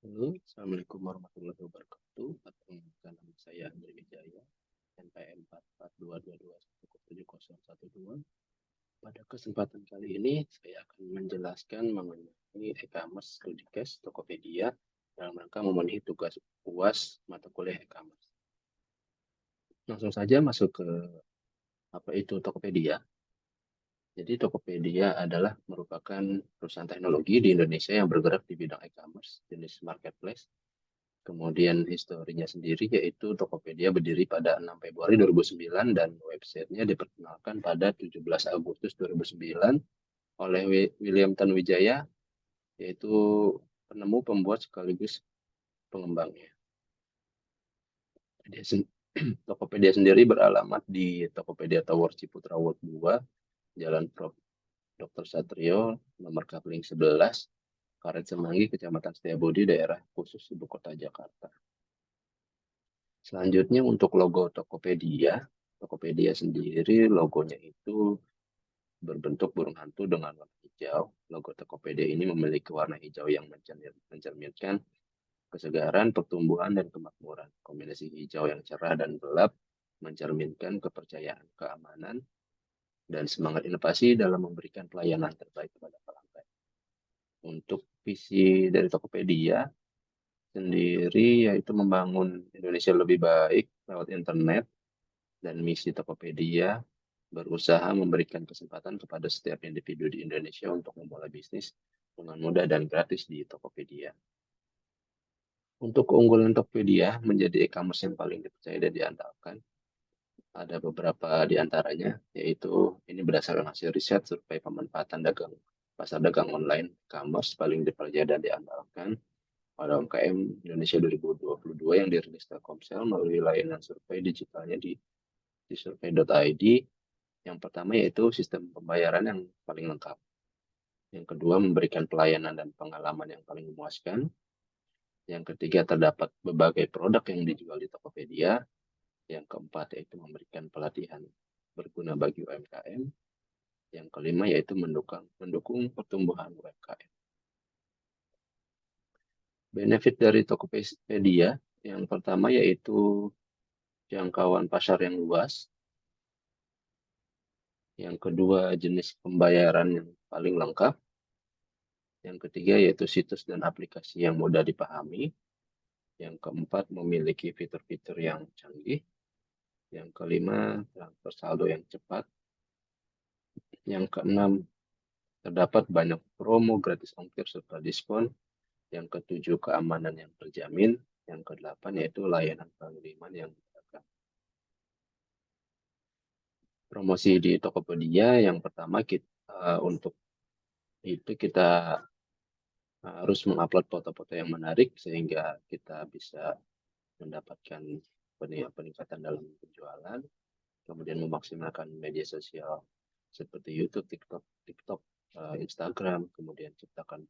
Halo, Assalamualaikum warahmatullahi wabarakatuh. Perkenalkan nama saya Andri Wijaya, NPM 44222107012. Pada kesempatan kali ini, saya akan menjelaskan mengenai e-commerce Studicast Tokopedia dalam rangka memenuhi tugas UAS mata kuliah e-commerce. Langsung saja masuk ke apa itu Tokopedia. Jadi Tokopedia adalah merupakan perusahaan teknologi di Indonesia yang bergerak di bidang e-commerce jenis marketplace. Kemudian historinya sendiri yaitu Tokopedia berdiri pada 6 Februari 2009 dan websitenya diperkenalkan pada 17 Agustus 2009 oleh William Tanuwijaya, yaitu penemu, pembuat sekaligus pengembangnya. Tokopedia sendiri beralamat di Tokopedia Tower Ciputra World 2, Jalan Prof. Dr. Satrio, nomor Kapling 11, Karet Semanggi, Kecamatan Setiabudi, daerah khusus Ibu Kota Jakarta. Selanjutnya untuk logo Tokopedia. Tokopedia sendiri logonya itu berbentuk burung hantu dengan warna hijau. Logo Tokopedia ini memiliki warna hijau yang mencerminkan kesegaran, pertumbuhan, dan kemakmuran. Kombinasi hijau yang cerah dan gelap mencerminkan kepercayaan, keamanan, dan semangat inovasi dalam memberikan pelayanan terbaik kepada pelanggan. Untuk visi dari Tokopedia sendiri yaitu membangun Indonesia lebih baik lewat internet, dan misi Tokopedia berusaha memberikan kesempatan kepada setiap individu di Indonesia untuk memulai bisnis dengan mudah dan gratis di Tokopedia. Untuk keunggulan Tokopedia menjadi e-commerce yang paling dipercaya dan diandalkan, ada beberapa di antaranya, yaitu ini berdasarkan hasil riset survei pemanfaatan dagang pasar dagang online e-commerce paling dipercaya dan diandalkan pada UMKM Indonesia 2022 yang dirilis Telkomsel melalui layanan survei digitalnya di survei.id. Yang pertama yaitu sistem pembayaran yang paling lengkap. Yang kedua, memberikan pelayanan dan pengalaman yang paling memuaskan. Yang ketiga, terdapat berbagai produk yang dijual di Tokopedia. Yang keempat, yaitu memberikan pelatihan berguna bagi UMKM. Yang kelima, yaitu mendukung pertumbuhan UMKM. Benefit dari Tokopedia yang pertama yaitu jangkauan pasar yang luas. Yang kedua, jenis pembayaran yang paling lengkap. Yang ketiga yaitu situs dan aplikasi yang mudah dipahami. Yang keempat memiliki fitur-fitur yang canggih. Yang kelima transfer saldo yang cepat. Yang keenam terdapat banyak promo gratis ongkir serta diskon. Yang ketujuh keamanan yang terjamin. Yang kedelapan yaitu layanan pengiriman yang beragam. Promosi di Tokopedia yang pertama untuk itu kita harus mengupload foto-foto yang menarik sehingga kita bisa mendapatkan peningkatan dalam penjualan, kemudian memaksimalkan media sosial seperti YouTube, TikTok, Instagram, kemudian ciptakan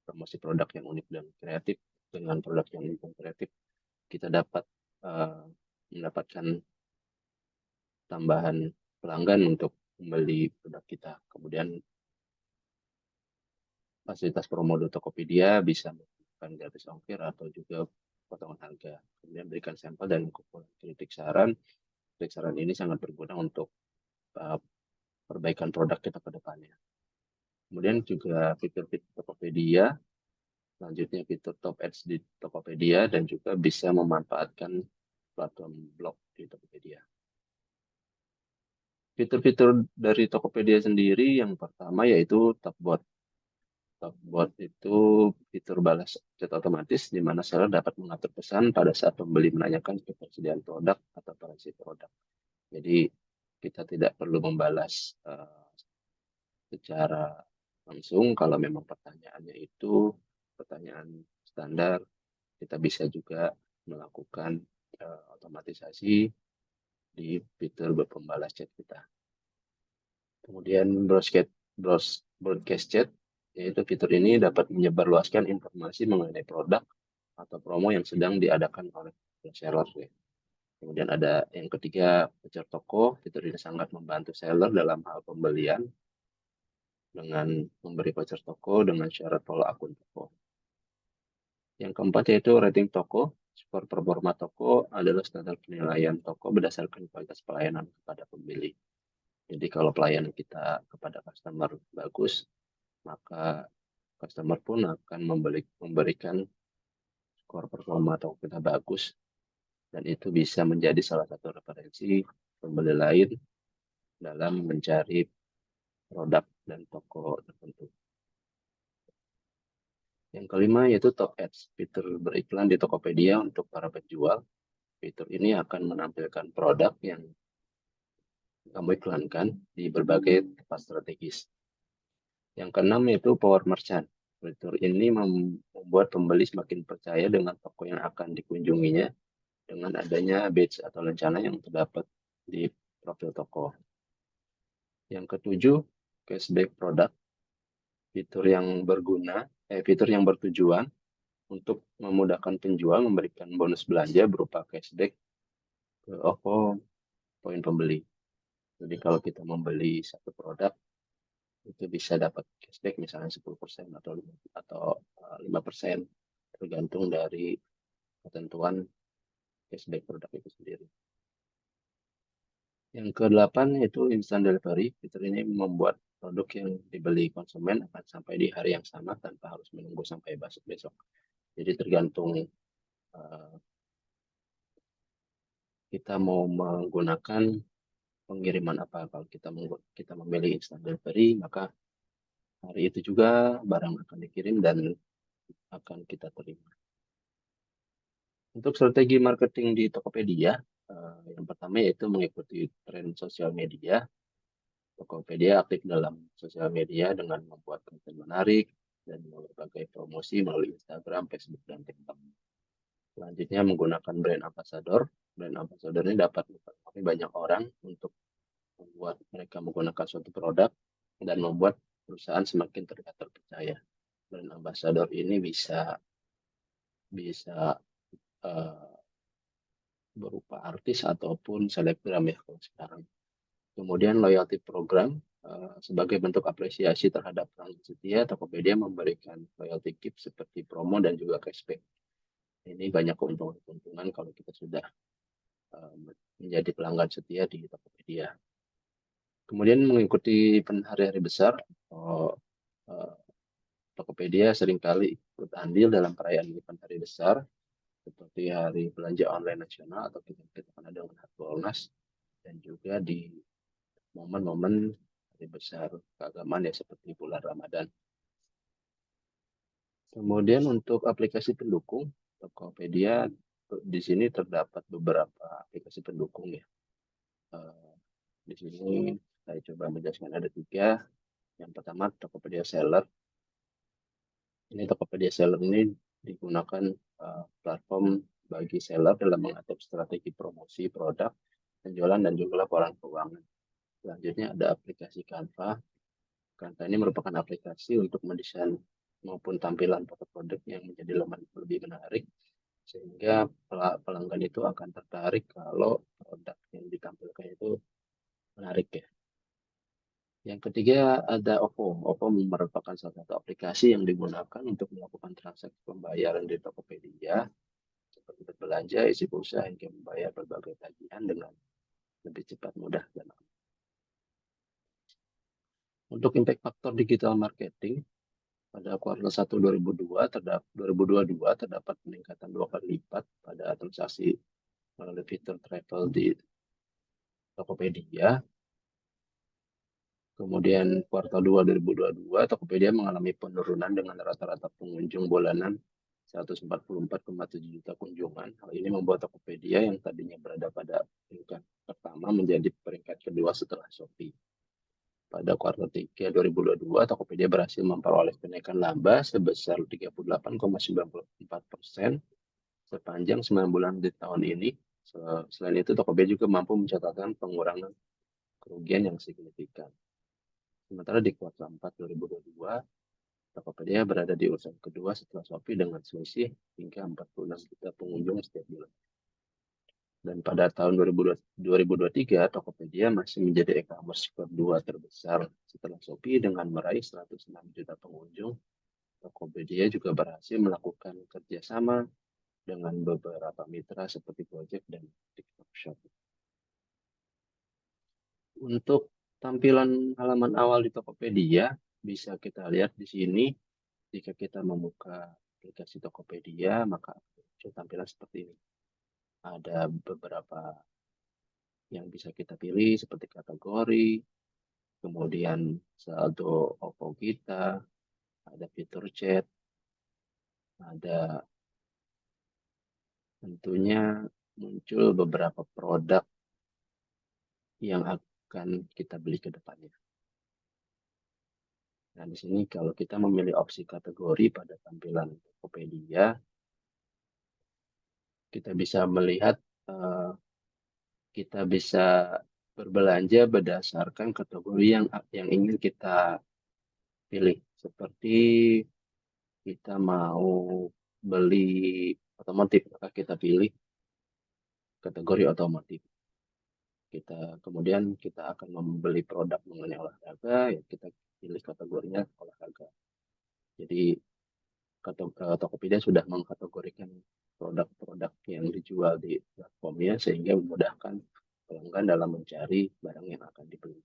promosi produk yang unik dan kreatif. Dengan produk yang unik dan kreatif, kita dapat mendapatkan tambahan pelanggan untuk membeli produk kita. Kemudian fasilitas promo di Tokopedia bisa melakukan gratis ongkir atau juga potongan harga. Kemudian berikan sampel dan kumpulan kritik saran. Kritik saran ini sangat berguna untuk uh, perbaikan produk kita ke depannya. Kemudian juga fitur-fitur Tokopedia, selanjutnya fitur Top Ads di Tokopedia, dan juga bisa memanfaatkan platform blog di Tokopedia. Fitur-fitur dari Tokopedia sendiri yang pertama yaitu Topbot. Topbot itu fitur balas chat otomatis di mana seller dapat mengatur pesan pada saat pembeli menanyakan ketersediaan produk atau variasi produk. Jadi kita tidak perlu membalas secara langsung. Kalau memang pertanyaannya itu pertanyaan standar, kita bisa juga melakukan otomatisasi di fitur berpembalas chat kita. Kemudian broadcast chat, yaitu fitur ini dapat menyebarluaskan informasi mengenai produk atau promo yang sedang diadakan oleh seller. Kemudian ada yang ketiga, voucher toko. Fitur ini sangat membantu seller dalam hal pembelian dengan memberi voucher toko dengan syarat follow akun toko. Yang keempat yaitu rating toko. Skor performa toko adalah standar penilaian toko berdasarkan kualitas pelayanan kepada pembeli. Jadi kalau pelayanan kita kepada customer bagus, maka customer pun akan memberikan skor performa toko kita bagus, dan itu bisa menjadi salah satu referensi pembeli lain dalam mencari produk dan toko tertentu. Yang kelima yaitu Top Ads, fitur beriklan di Tokopedia untuk para penjual. Fitur ini akan menampilkan produk yang kamu iklankan di berbagai tempat strategis. Yang keenam yaitu Power Merchant. Fitur ini membuat pembeli semakin percaya dengan toko yang akan dikunjunginya dengan adanya badge atau lencana yang terdapat di profil toko. Yang ketujuh, cashback produk. Fitur yang bertujuan untuk memudahkan penjual memberikan bonus belanja berupa cashback ke OVO poin pembeli. Jadi kalau kita membeli satu produk, itu bisa dapat cashback misalnya 10% atau 5%, tergantung dari ketentuan cashback produk itu sendiri. Yang kedelapan yaitu instant delivery. Fitur ini membuat produk yang dibeli konsumen akan sampai di hari yang sama tanpa harus menunggu sampai besok. Jadi tergantung kita mau menggunakan pengiriman apa. Kalau kita memilih instant delivery, maka hari itu juga barang akan dikirim dan akan kita terima. Untuk strategi marketing di Tokopedia, yang pertama yaitu mengikuti tren sosial media. Tokopedia aktif dalam sosial media dengan membuat konten menarik dan berbagai promosi melalui Instagram, Facebook, dan TikTok. Selanjutnya menggunakan brand ambassador. Brand ambassador ini dapat mempengaruhi banyak orang untuk membuat mereka menggunakan suatu produk dan membuat perusahaan semakin terlihat terpercaya. Brand ambassador ini bisa berupa artis ataupun selebgram ya kalau sekarang. Kemudian loyalty program, sebagai bentuk apresiasi terhadap pelanggan setia, Tokopedia memberikan loyalty gift seperti promo dan juga cashback. Ini banyak keuntungan kalau kita sudah menjadi pelanggan setia di Tokopedia. Kemudian mengikuti hari-hari besar, Tokopedia seringkali ikut andil dalam perayaan event hari besar, seperti hari belanja online nasional atau kita kenal dengan Harbolnas, dan juga di momen-momen hari besar keagamaan ya seperti bulan Ramadan. Kemudian untuk aplikasi pendukung, Tokopedia di sini terdapat beberapa aplikasi pendukung ya. Di sini saya coba menjelaskan ada 3. Yang pertama Tokopedia Seller. Ini Tokopedia Seller ini digunakan platform bagi seller dalam mengatur strategi promosi produk, penjualan, dan juga laporan keuangan. Selanjutnya ada aplikasi Canva. Canva ini merupakan aplikasi untuk mendesain maupun tampilan foto produk yang menjadi lebih menarik, sehingga pelanggan itu akan tertarik kalau produk yang ditampilkan itu menarik ya. Yang ketiga ada OVO. OVO merupakan salah satu aplikasi yang digunakan untuk melakukan transaksi pembayaran di Tokopedia, seperti berbelanja, isi pulsa, hingga membayar berbagai tagihan dengan lebih cepat, mudah, dan aman. Untuk impact faktor digital marketing, pada kuartal 1 2022 terdapat peningkatan 2 kali lipat pada transaksi melalui fitur travel di Tokopedia. Kemudian kuartal 2 2022 Tokopedia mengalami penurunan dengan rata-rata pengunjung bulanan 144,7 juta kunjungan. Hal ini membuat Tokopedia yang tadinya berada pada peringkat pertama menjadi peringkat kedua setelah Shopee. Pada kuartal 3 2022, Tokopedia berhasil memperoleh kenaikan laba sebesar 38,94% sepanjang 9 bulan di tahun ini. Selain itu, Tokopedia juga mampu mencatatkan pengurangan kerugian yang signifikan. Sementara di kuartal 4 2022, Tokopedia berada di urutan kedua setelah Shopee dengan selisih hingga 46 juta pengunjung setiap bulan. Dan pada tahun 2023, Tokopedia masih menjadi e-commerce kedua terbesar setelah Shopee dengan meraih 106 juta pengunjung Tokopedia juga berhasil melakukan kerjasama dengan beberapa mitra seperti Gojek dan TikTok Shop. Untuk tampilan halaman awal di Tokopedia, bisa kita lihat di sini, jika kita membuka aplikasi Tokopedia, maka muncul tampilan seperti ini. Ada beberapa yang bisa kita pilih seperti kategori, kemudian saldo OVO kita, ada fitur chat, ada tentunya muncul beberapa produk yang akan kita beli ke depannya. Nah, di sini kalau kita memilih opsi kategori pada tampilan Tokopedia, kita bisa melihat kita bisa berbelanja berdasarkan kategori yang ingin kita pilih. Seperti kita mau beli otomotif, maka kita pilih kategori otomotif. Kemudian kita akan membeli produk mengenai olahraga, ya kita pilih kategorinya olahraga. Jadi Tokopedia sudah mengkategorikan produk-produk yang dijual di platformnya sehingga memudahkan pelanggan dalam mencari barang yang akan dibeli.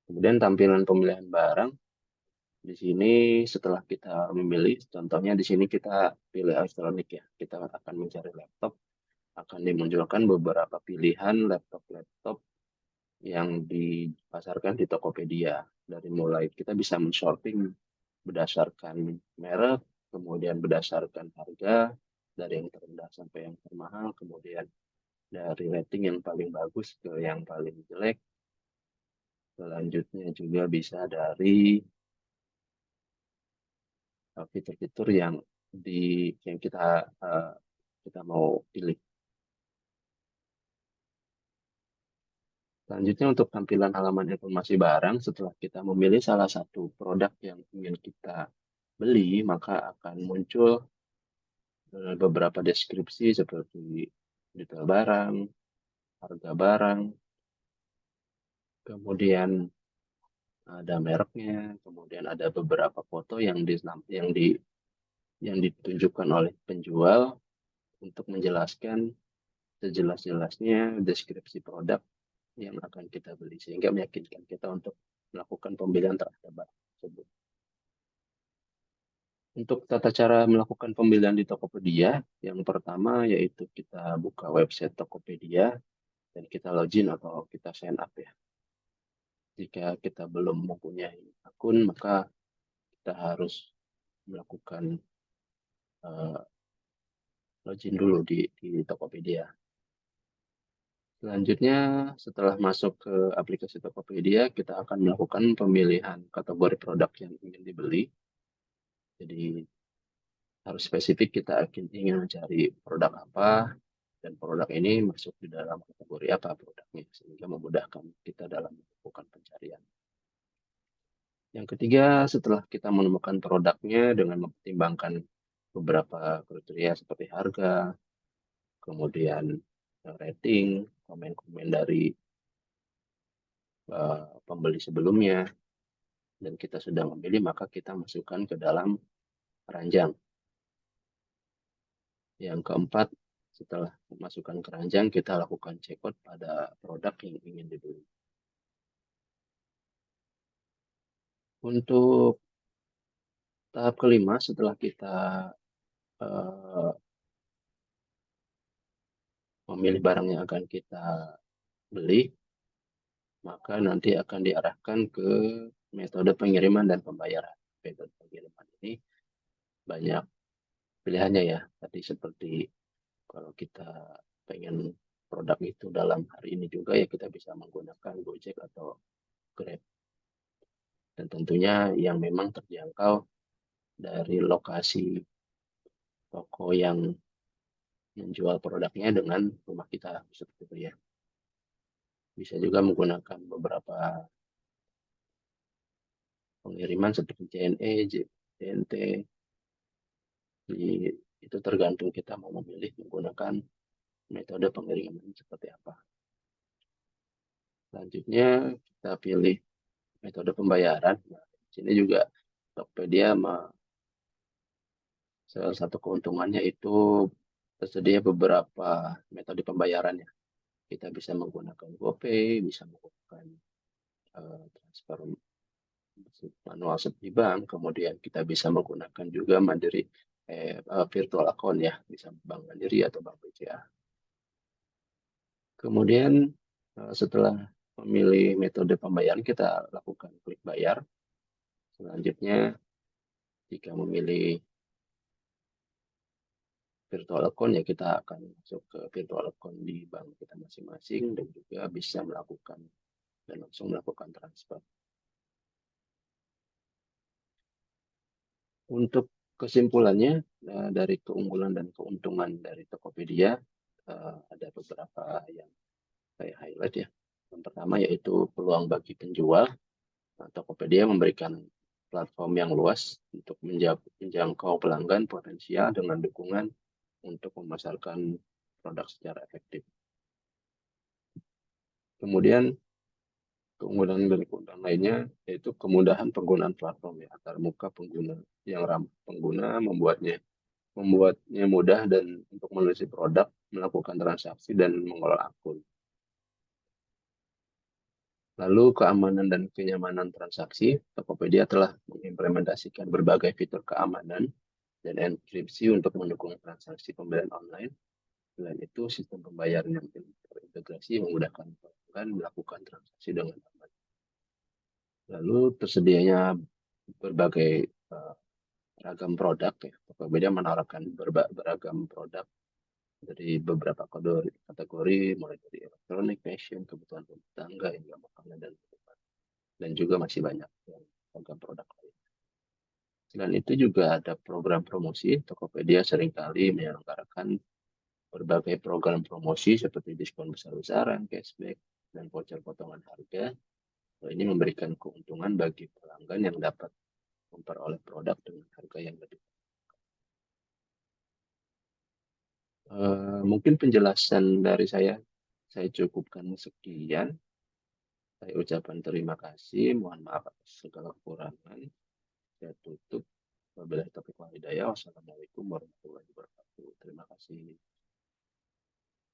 Kemudian tampilan pemilihan barang di sini setelah kita memilih, contohnya di sini kita pilih elektronik ya, kita akan mencari laptop, akan dimunculkan beberapa pilihan laptop-laptop yang dipasarkan di Tokopedia. Dari mulai kita bisa men-sorting berdasarkan merek, kemudian berdasarkan harga, dari yang terendah sampai yang termahal, kemudian dari rating yang paling bagus ke yang paling jelek. Selanjutnya juga bisa dari fitur-fitur yang kita mau pilih. Selanjutnya untuk tampilan halaman informasi barang, setelah kita memilih salah satu produk yang ingin kita beli, maka akan muncul beberapa deskripsi seperti detail barang, harga barang, kemudian ada mereknya, kemudian ada beberapa foto yang ditunjukkan oleh penjual untuk menjelaskan sejelas-jelasnya deskripsi produk yang akan kita beli sehingga meyakinkan kita untuk melakukan pembelian terhadap barang tersebut. Untuk tata cara melakukan pembelian di Tokopedia, yang pertama yaitu kita buka website Tokopedia dan kita login atau kita sign up ya. Jika kita belum mempunyai akun, maka kita harus melakukan login dulu di Tokopedia. Selanjutnya, setelah masuk ke aplikasi Tokopedia, kita akan melakukan pemilihan kategori produk yang ingin dibeli. Jadi, harus spesifik kita ingin mencari produk apa, dan produk ini masuk di dalam kategori apa produknya, sehingga memudahkan kita dalam melakukan pencarian. Yang ketiga, setelah kita menemukan produknya dengan mempertimbangkan beberapa kriteria seperti harga, kemudian rating, komen-komen dari pembeli sebelumnya, dan kita sudah memilih, maka kita masukkan ke dalam keranjang. Yang keempat, setelah memasukkan keranjang, kita lakukan checkout pada produk yang ingin dibeli. Untuk tahap kelima, setelah kita memilih barang yang akan kita beli, maka nanti akan diarahkan ke metode pengiriman dan pembayaran. Metode pengiriman ini banyak pilihannya ya. Tadi seperti kalau kita pengen produk itu dalam hari ini juga ya kita bisa menggunakan Gojek atau Grab. Dan tentunya yang memang terjangkau dari lokasi toko yang menjual produknya dengan rumah kita seperti itu ya. Bisa juga menggunakan beberapa pengiriman seperti JNE, JNT. Jadi itu tergantung kita mau memilih menggunakan metode pengiriman seperti apa. Selanjutnya kita pilih metode pembayaran. Nah, di sini juga Tokopedia salah satu keuntungannya itu tersedia beberapa metode pembayaran ya. Kita bisa menggunakan GoPay, bisa menggunakan transfer manual seperti bank, kemudian kita bisa menggunakan juga Mandiri virtual account ya, bisa Bank Mandiri atau Bank BCA. Kemudian setelah memilih metode pembayaran, kita lakukan klik bayar. Selanjutnya, jika memilih virtual account ya kita akan masuk ke virtual account di bank kita masing-masing dan juga bisa melakukan dan langsung melakukan transfer. Untuk kesimpulannya dari keunggulan dan keuntungan dari Tokopedia ada beberapa yang saya highlight ya. Yang pertama yaitu peluang bagi penjual. Tokopedia memberikan platform yang luas untuk menjangkau pelanggan potensial dengan dukungan untuk memasarkan produk secara efektif. Kemudian keunggulan dari keunggulan lainnya yaitu kemudahan penggunaan platform ya, antar muka pengguna yang ramah pengguna membuatnya mudah dan untuk menulis produk, melakukan transaksi dan mengelola akun. Lalu keamanan dan kenyamanan transaksi, Tokopedia telah mengimplementasikan berbagai fitur keamanan dan enkripsi untuk mendukung transaksi pembelian online. Selain itu, sistem pembayaran yang terintegrasi memudahkan pelanggan melakukan transaksi dengan aman. Lalu tersedianya berbagai ragam produk ya. Tokopedia menawarkan beragam produk dari beberapa kategori mulai dari elektronik, fashion, kebutuhan rumah tangga hingga makanan dan minuman. Dan juga masih banyak yang ragam produk lain. Selain itu juga ada program promosi. Tokopedia seringkali menyelenggarakan berbagai program promosi seperti diskon besar-besaran, cashback, dan voucher potongan harga. Ini memberikan keuntungan bagi pelanggan yang dapat memperoleh produk dengan harga yang lebih. Mungkin penjelasan dari saya cukupkan sekian. Saya ucapkan terima kasih. Mohon maaf atas segala kekurangan. Saya tutup. Wabillahi taufiq wal hidayah. Wassalamualaikum warahmatullahi wabarakatuh. Terima kasih.